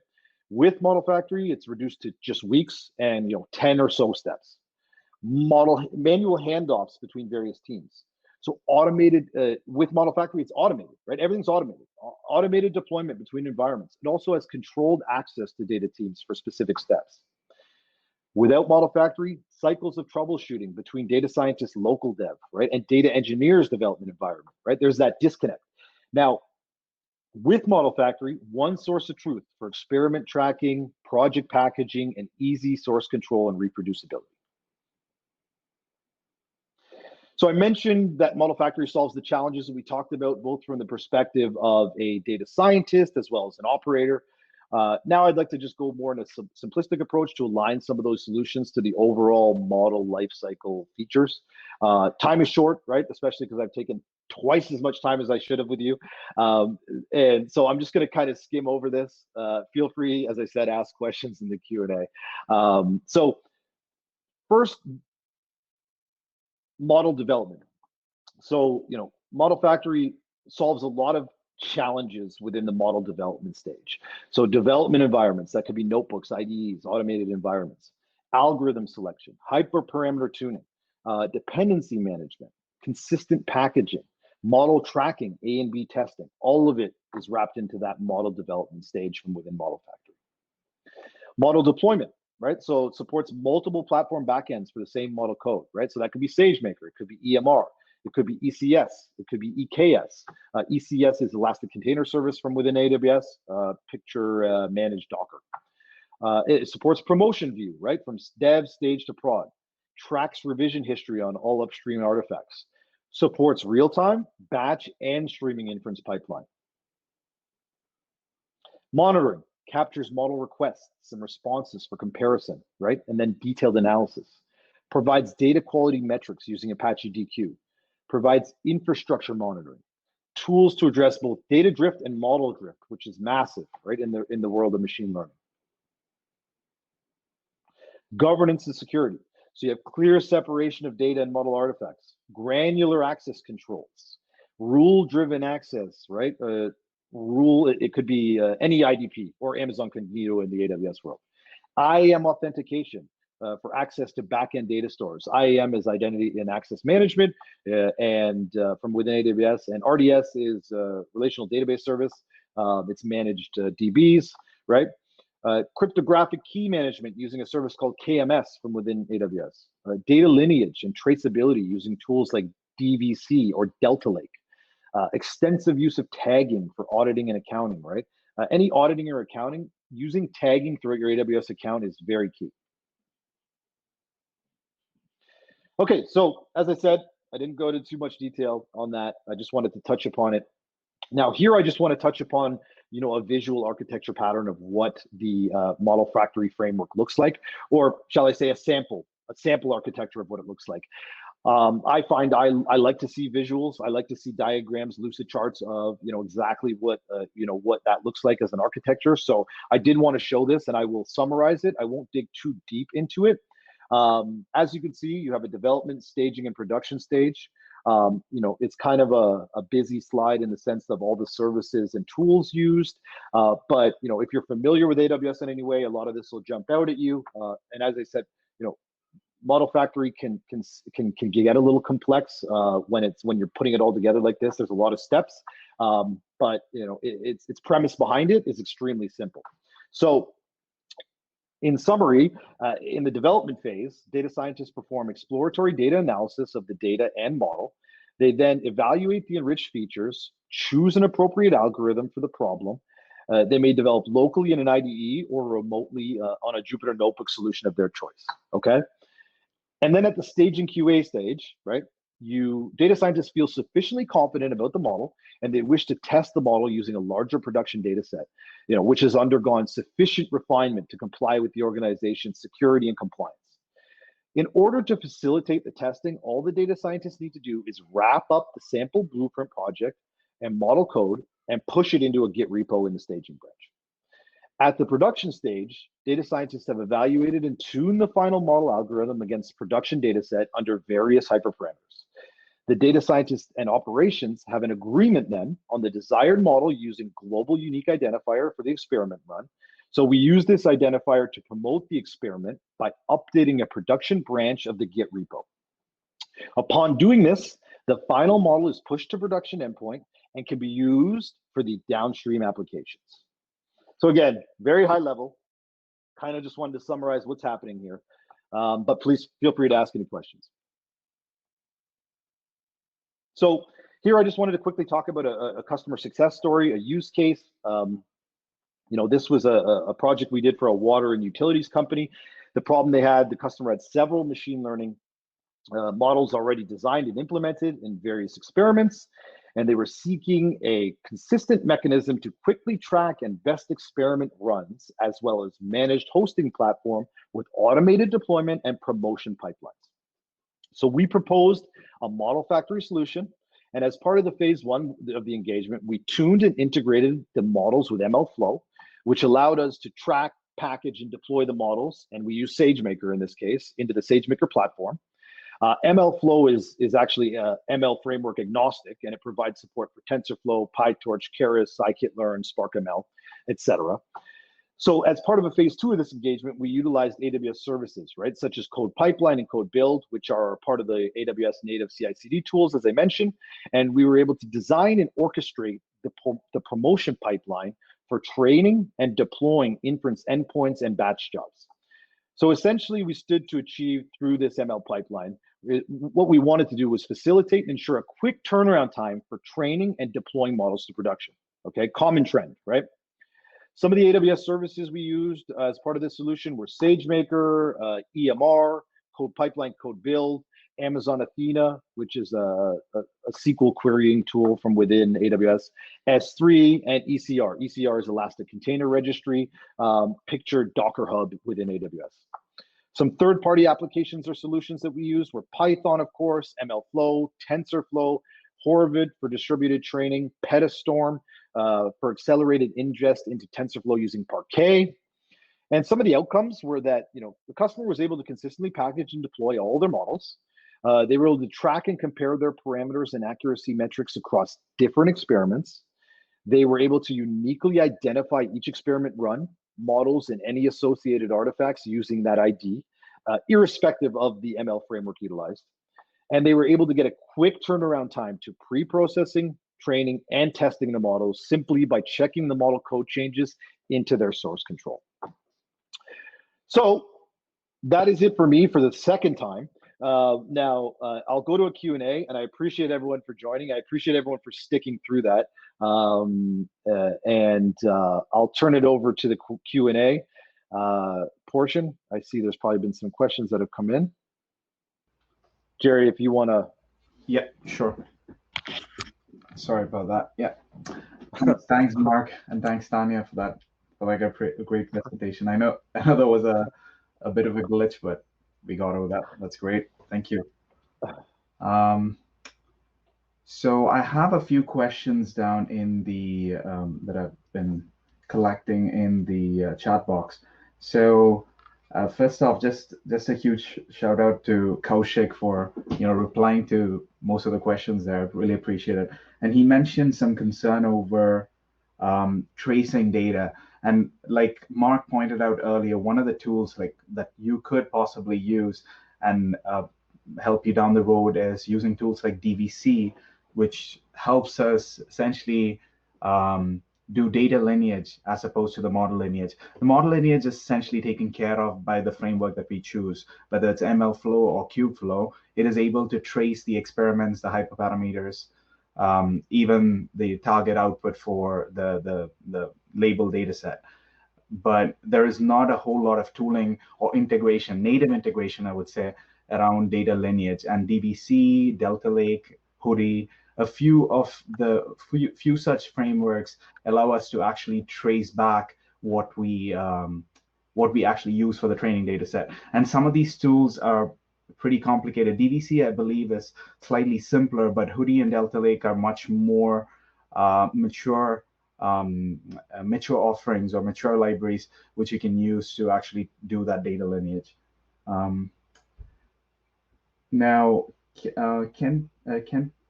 With Model Factory, it's reduced to just weeks and 10 or so steps. Manual handoffs between various teams. So automated, with Model Factory, it's automated, right? Everything's automated. Automated deployment between environments. It also has controlled access to data teams for specific steps. Without Model Factory, cycles of troubleshooting between data scientists, local dev, right? And data engineers development environment, right? There's that disconnect. Now, with Model Factory, one source of truth for experiment tracking, project packaging, and easy source control and reproducibility. So I mentioned that Model Factory solves the challenges that we talked about, both from the perspective of a data scientist as well as an operator. Now I'd like to just go more in a simplistic approach to align some of those solutions to the overall model lifecycle features. Time is short, right? Especially because I've taken twice as much time as I should have with you. And so I'm just going to kind of skim over this. Feel free, as I said, ask questions in the Q&A. So first, model development. So, Model Factory solves a lot of challenges within the model development stage. So development environments, that could be notebooks, IDEs, automated environments, algorithm selection, hyperparameter tuning, dependency management, consistent packaging, model tracking, A and B testing. All of it is wrapped into that model development stage from within Model Factory. Model deployment, right? So it supports multiple platform backends for the same model code, right? So that could be SageMaker, it could be EMR, It could be ECS. It could be EKS. ECS is Elastic Container Service from within AWS. Picture managed Docker. It supports promotion view, right? From dev stage to prod. Tracks revision history on all upstream artifacts. Supports real-time, batch, and streaming inference pipeline. Monitoring captures model requests and responses for comparison, right? And then detailed analysis. Provides data quality metrics using Apache DQ. Provides infrastructure monitoring. Tools to address both data drift and model drift, which is massive, right? In the world of machine learning. Governance and security. So you have clear separation of data and model artifacts, granular access controls, rule-driven access, right? It could be any IDP or Amazon Cognito in the AWS world. IAM authentication for access to backend data stores. IAM is identity and access management, and from within AWS, and RDS is relational database service. It's managed DBs, right? Cryptographic key management using a service called KMS from within AWS. Data lineage and traceability using tools like DVC or Delta Lake. Extensive use of tagging for auditing and accounting, right? Any auditing or accounting, using tagging throughout your AWS account is very key. Okay, so as I said, I didn't go into too much detail on that. I just wanted to touch upon it. Now here, I just want to touch upon, a visual architecture pattern of what the model factory framework looks like, or shall I say a sample architecture of what it looks like. I find I like to see visuals. I like to see diagrams, lucid charts of, exactly what, what that looks like as an architecture. So I did want to show this, and I will summarize it. I won't dig too deep into it. As you can see, you have a development, staging, and production stage. It's kind of a busy slide in the sense of all the services and tools used. But if you're familiar with AWS in any way, a lot of this will jump out at you. And as I said, Model Factory can get a little complex when you're putting it all together like this. There's a lot of steps, but its premise behind it is extremely simple. So, in summary, in the development phase, data scientists perform exploratory data analysis of the data and model. They then evaluate the enriched features, choose an appropriate algorithm for the problem. They may develop locally in an IDE or remotely on a Jupyter Notebook solution of their choice. Okay. And then at the staging QA stage, right, data scientists feel sufficiently confident about the model, and they wish to test the model using a larger production data set, which has undergone sufficient refinement to comply with the organization's security and compliance. In order to facilitate the testing, all the data scientists need to do is wrap up the sample blueprint project and model code and push it into a Git repo in the staging branch. At the production stage, data scientists have evaluated and tuned the final model algorithm against production data set under various hyperparameters. The data scientists and operations have an agreement then on the desired model using global unique identifier for the experiment run. So we use this identifier to promote the experiment by updating a production branch of the Git repo. Upon doing this, the final model is pushed to production endpoint and can be used for the downstream applications. So again, very high level, kind of just wanted to summarize what's happening here, but please feel free to ask any questions. So here, I just wanted to quickly talk about a customer success story, a use case. This was a project we did for a water and utilities company. The problem they had, the customer had several machine learning models already designed and implemented in various experiments, and they were seeking a consistent mechanism to quickly track and best experiment runs, as well as managed hosting platform with automated deployment and promotion pipelines. So we proposed a model factory solution, and as part of the phase one of the engagement, we tuned and integrated the models with MLflow, which allowed us to track, package, and deploy the models, and we use SageMaker in this case, into the SageMaker platform. MLflow is actually ML framework agnostic, and it provides support for TensorFlow, PyTorch, Keras, scikit-learn, SparkML, etc. So as part of a phase two of this engagement, we utilized AWS services, right, such as Code Pipeline and Code Build, which are part of the AWS native CI/CD tools, as I mentioned, and we were able to design and orchestrate the promotion pipeline for training and deploying inference endpoints and batch jobs. So essentially, we stood to achieve through this ML pipeline, what we wanted to do was facilitate and ensure a quick turnaround time for training and deploying models to production. Okay, common trend, right? Some of the AWS services we used as part of this solution were SageMaker, EMR, Code Pipeline, Code Build, Amazon Athena, which is a SQL querying tool from within AWS, S3, and ECR. ECR is Elastic Container Registry, picture Docker Hub within AWS. Some third-party applications or solutions that we used were Python, of course, MLflow, TensorFlow, Horvid for distributed training, Petastorm for accelerated ingest into TensorFlow using Parquet. And some of the outcomes were that the customer was able to consistently package and deploy all their models. They were able to track and compare their parameters and accuracy metrics across different experiments. They were able to uniquely identify each experiment run, models, and any associated artifacts using that ID, irrespective of the ML framework utilized. And they were able to get a quick turnaround time to pre-processing, training, and testing the models simply by checking the model code changes into their source control. So that is it for me for the second time. Now, I'll go to a Q&A, and I appreciate everyone for joining. I appreciate everyone for sticking through that. I'll turn it over to the Q&A portion. I see there's probably been some questions that have come in. Jerry, if you want to. Yeah, sure. Sorry about that. Yeah. Thanks, Mark, and thanks, Tanya, for that. For like a great presentation. I know there was a bit of a glitch, but we got over that. That's great. Thank you. So I have a few questions down in the that I've been collecting in the chat box. So first off, just a huge shout out to Kaushik for replying to most of the questions there. Really appreciate it. And he mentioned some concern over tracing data. And like Mark pointed out earlier, one of the tools that you could possibly use and help you down the road is using tools like DVC, which helps us essentially do data lineage as opposed to the model lineage. The model lineage is essentially taken care of by the framework that we choose, whether it's MLflow or Kubeflow. It is able to trace the experiments, the hyperparameters, even the target output for the label data set. But there is not a whole lot of tooling or integration, native integration, I would say, around data lineage. And DBC, Delta Lake, Hoodie, a few such frameworks allow us to actually trace back what we actually use for the training data set. And some of these tools are pretty complicated. DVC, I believe, is slightly simpler, but Hoodie and Delta Lake are much more mature offerings or mature libraries, which you can use to actually do that data lineage. Now,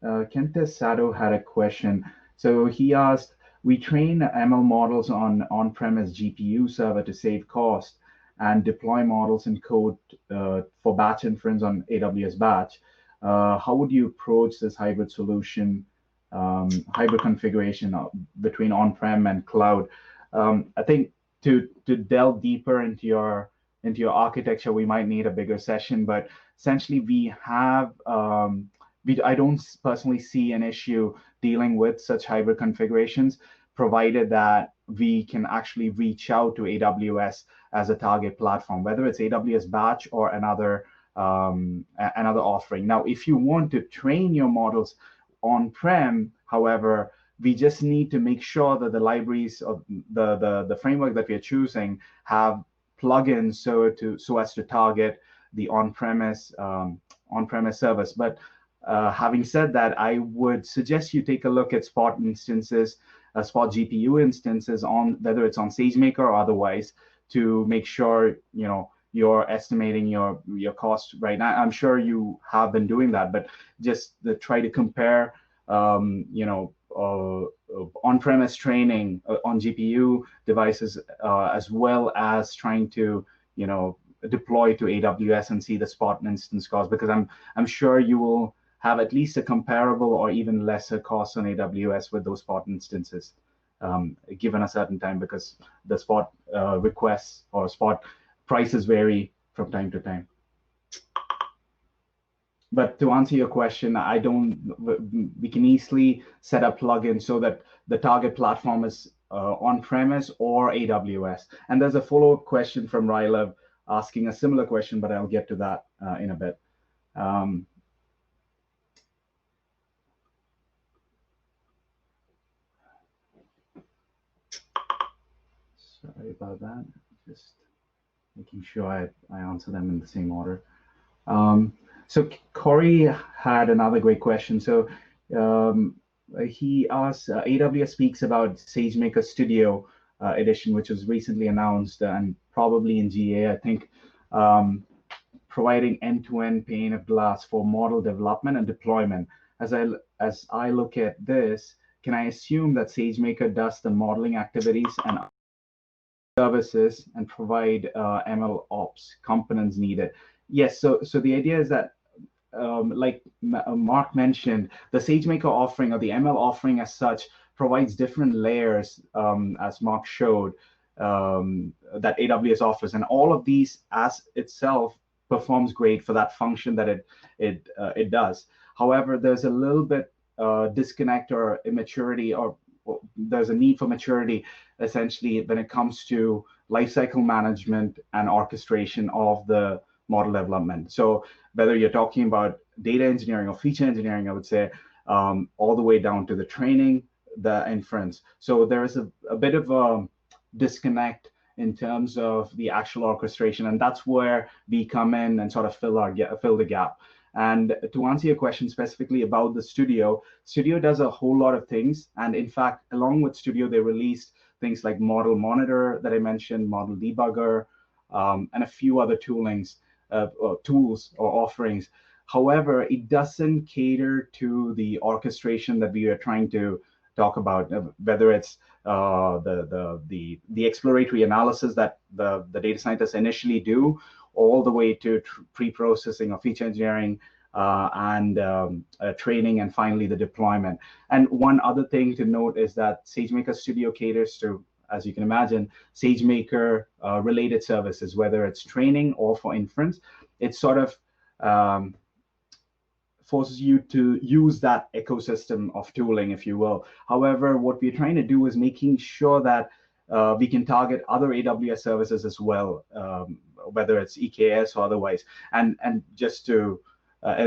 Kentes Sado had a question. So he asked, we train ML models on on-premise GPU server to save cost and deploy models in code for batch inference on AWS batch. How would you approach this hybrid solution, hybrid configuration between on-prem and cloud? I think to delve deeper into your architecture, we might need a bigger session, but essentially we have, I don't personally see an issue dealing with such hybrid configurations, provided that we can actually reach out to AWS as a target platform, whether it's AWS Batch or another offering. Now, if you want to train your models on-prem, however, we just need to make sure that the libraries of the framework that we are choosing have plugins so as to target the on-premise service. But having said that, I would suggest you take a look at Spot instances, Spot GPU instances, on whether it's on SageMaker or otherwise, to make sure you're estimating your cost right now. I'm sure you have been doing that, but just try to compare on-premise training on GPU devices as well as trying to deploy to AWS and see the Spot instance cost, because I'm sure you will have at least a comparable or even lesser cost on AWS with those Spot instances, given a certain time, because the Spot requests or Spot prices vary from time to time. But to answer your question, we can easily set up plugins so that the target platform is on-premise or AWS. And there's a follow-up question from Rylev asking a similar question, but I'll get to that in a bit. Sorry about that. Just making sure I answer them in the same order. So Corey had another great question. So he asked, AWS speaks about SageMaker Studio edition, which was recently announced and probably in GA, I think, providing end-to-end pane of glass for model development and deployment. As I look at this, can I assume that SageMaker does the modeling activities and services and provide ML ops components needed? Yes, so the idea is that like Mark mentioned, the SageMaker offering or the ML offering as such provides different layers, as Mark showed, that AWS offers, and all of these as itself performs great for that function that it does. However, there's a little bit disconnect or immaturity, or there's a need for maturity essentially when it comes to lifecycle management and orchestration of the model development. So whether you're talking about data engineering or feature engineering, I would say, all the way down to the training, the inference. So there is a bit of a disconnect in terms of the actual orchestration, and that's where we come in and sort of fill the gap. And to answer your question specifically about the Studio does a whole lot of things. And in fact, along with Studio, they released things like Model Monitor that I mentioned, Model Debugger, and a few other tools or offerings. However, it doesn't cater to the orchestration that we are trying to talk about, whether it's the exploratory analysis that the data scientists initially do, all the way to pre-processing of feature engineering and training, and finally the deployment. And one other thing to note is that SageMaker Studio caters to, as you can imagine, SageMaker related services, whether it's training or for inference. It sort of forces you to use that ecosystem of tooling, if you will. However, what we're trying to do is making sure that we can target other AWS services as well, whether it's EKS or otherwise. And just to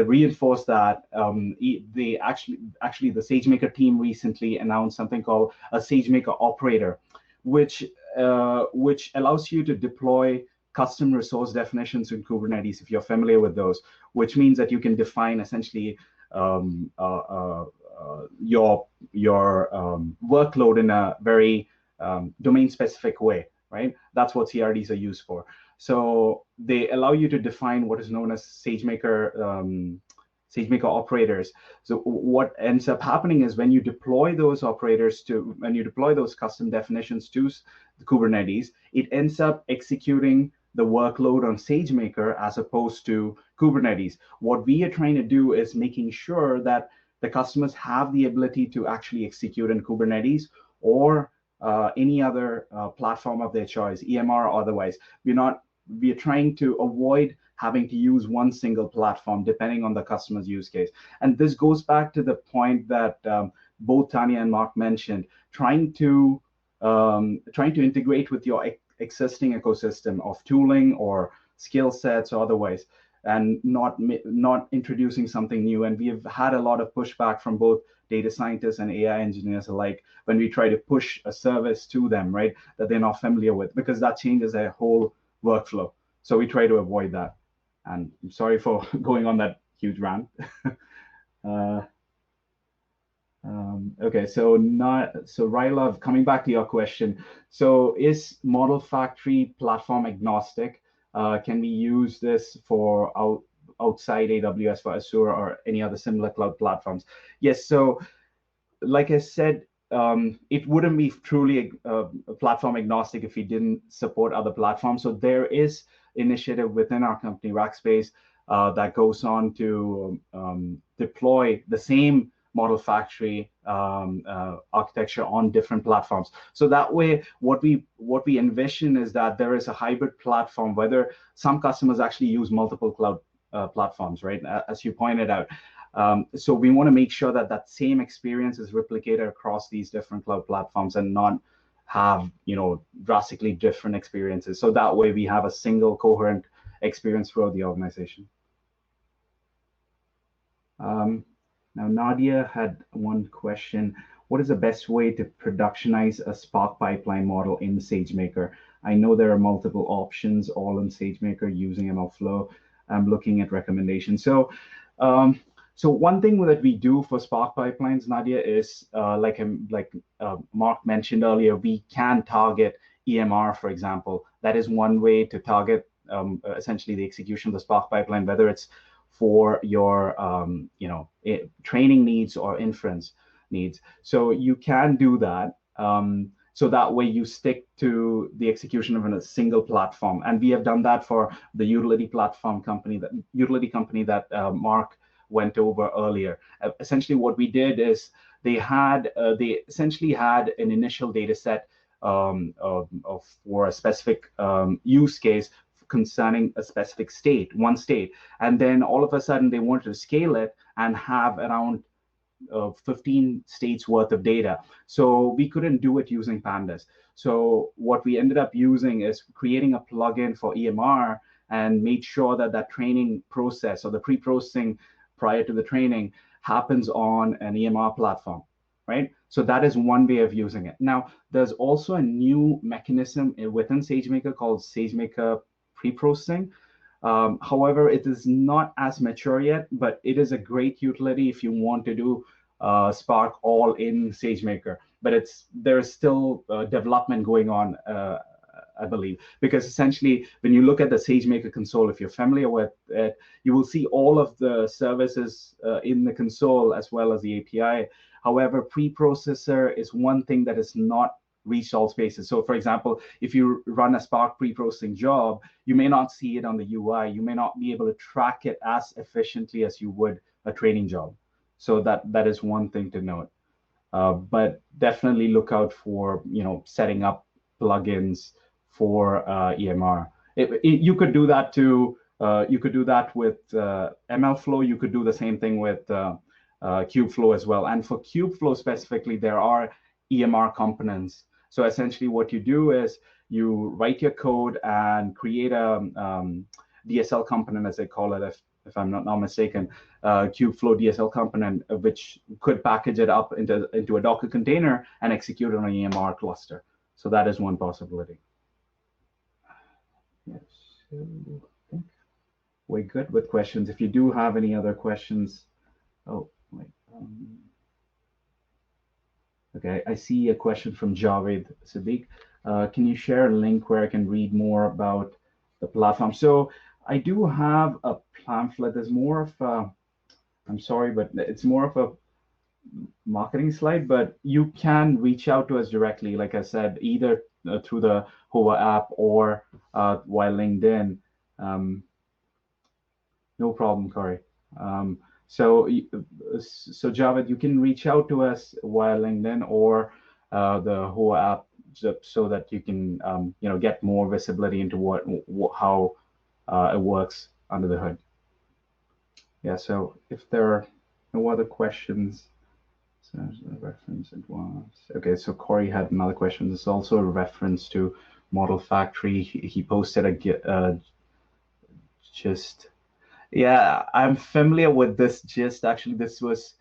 reinforce that, the SageMaker team recently announced something called a SageMaker operator, which allows you to deploy custom resource definitions in Kubernetes, if you're familiar with those, which means that you can define essentially your workload in a very domain-specific way, right? That's what CRDs are used for. So they allow you to define what is known as SageMaker operators. So what ends up happening is when you deploy those operators when you deploy those custom definitions to the Kubernetes, it ends up executing the workload on SageMaker as opposed to Kubernetes. What we are trying to do is making sure that the customers have the ability to actually execute in Kubernetes or any other platform of their choice, EMR or otherwise. We are trying to avoid having to use one single platform depending on the customer's use case. And this goes back to the point that both Tanya and Mark mentioned, trying to integrate with your existing ecosystem of tooling or skill sets or otherwise, and not introducing something new. And we have had a lot of pushback from both data scientists and AI engineers alike when we try to push a service to them, right, that they're not familiar with, because that changes their whole workflow. So we try to avoid that. And I'm sorry for going on that huge rant. Okay, so Rylov, coming back to your question, so is Model Factory platform agnostic? Can we use this for outside AWS, for Azure or any other similar cloud platforms? Yes, so like I said, it wouldn't be truly a platform agnostic if we didn't support other platforms. So there is initiative within our company, Rackspace, that goes on to deploy the same Model Factory architecture on different platforms. So that way, what we envision is that there is a hybrid platform, whether some customers actually use multiple cloud platforms, right? As you pointed out. So we want to make sure that that same experience is replicated across these different cloud platforms and not have, drastically different experiences. So that way we have a single coherent experience throughout the organization. Now, Nadia had one question. What is the best way to productionize a Spark pipeline model in SageMaker? I know there are multiple options all in SageMaker using MLflow. I'm looking at recommendations. So one thing that we do for Spark pipelines, Nadia, is like Mark mentioned earlier, we can target EMR, for example. That is one way to target essentially the execution of the Spark pipeline, whether it's for your training needs or inference needs. So you can do that. So that way you stick to the execution of a single platform. And we have done that for the utility company that Mark went over earlier. Essentially what we did is they essentially had an initial data set for a specific use case concerning a specific one state. And then all of a sudden they wanted to scale it and have around 15 states worth of data. So we couldn't do it using Pandas. So what we ended up using is creating a plugin for EMR and made sure that that training process or the pre-processing prior to the training happens on an EMR platform, right? So that is one way of using it. Now, there's also a new mechanism within SageMaker called SageMaker pre-processing. However, it is not as mature yet, but it is a great utility if you want to do Spark all in SageMaker. But there's still development going on, I believe, because essentially when you look at the SageMaker console, if you're familiar with it, you will see all of the services in the console as well as the API. However, preprocessor is one thing that is not reached all spaces. So for example, if you run a Spark pre-processing job, you may not see it on the UI. You may not be able to track it as efficiently as you would a training job. So that is one thing to note. But definitely look out for setting up plugins for EMR. You could do that too. You could do that with MLflow. You could do the same thing with Kubeflow as well. And for Kubeflow specifically, there are EMR components. So essentially what you do is you write your code and create a DSL component, as they call it, if I'm not mistaken, Kubeflow DSL component, which could package it up into a Docker container and execute on an EMR cluster. So that is one possibility. Yes, so I think we're good with questions. If you do have any other questions, wait. Okay, I see a question from Javed Siddiq. Can you share a link where I can read more about the platform? So I do have a pamphlet. There's more of a, I'm sorry, but it's more of a marketing slide, but you can reach out to us directly, like I said, either through the Hova app or via LinkedIn. No problem, Corey. So Javed, you can reach out to us via LinkedIn or the Hova app, so that you can get more visibility into how it works under the hood. Yeah. So if there are no other questions, so reference it was okay. So Corey had another question. This is also a reference to Model Factory. He posted a gist. Yeah, I'm familiar with this gist. Actually, this was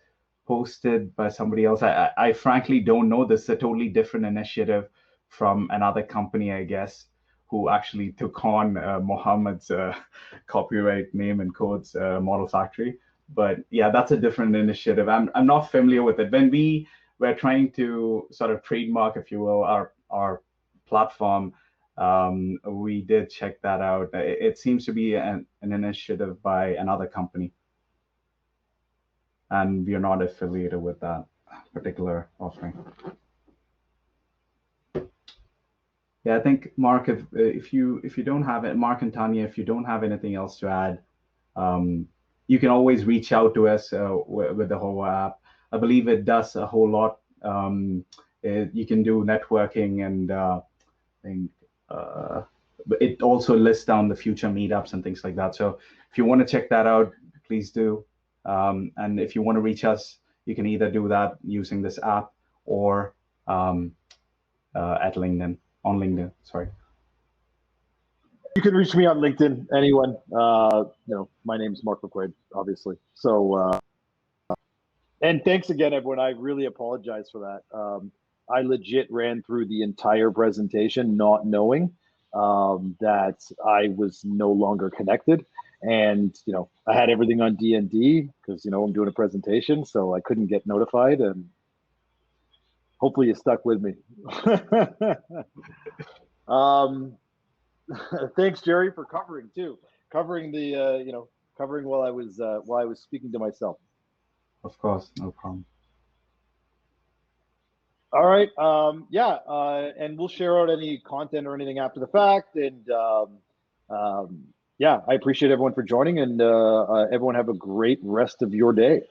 posted by somebody else. I frankly don't know. This is a totally different initiative from another company, I guess, who actually took on Mohammed's copyright name and codes, Model Factory. But yeah, that's a different initiative. I'm not familiar with it. When we were trying to sort of trademark, if you will, our platform, we did check that out. It seems to be an initiative by another company, and we are not affiliated with that particular offering. Yeah, I think Mark, if you don't have it, Mark and Tanya, if you don't have anything else to add, you can always reach out to us with the Hova app. I believe it does a whole lot. You can do networking and but it also lists down the future meetups and things like that. So if you want to check that out, please do. And if you want to reach us, you can either do that using this app or at LinkedIn, on LinkedIn, sorry. You can reach me on LinkedIn, anyone. My name is Mark McQuade, obviously. So, and thanks again, everyone. I really apologize for that. I legit ran through the entire presentation not knowing that I was no longer connected. And, I had everything on D&D because, I'm doing a presentation, so I couldn't get notified, and hopefully you stuck with me. Thanks, Jerry, for covering too. Covering the, covering while I was speaking to myself. Of course, no problem. All right. And we'll share out any content or anything after the fact. And I appreciate everyone for joining, and everyone have a great rest of your day.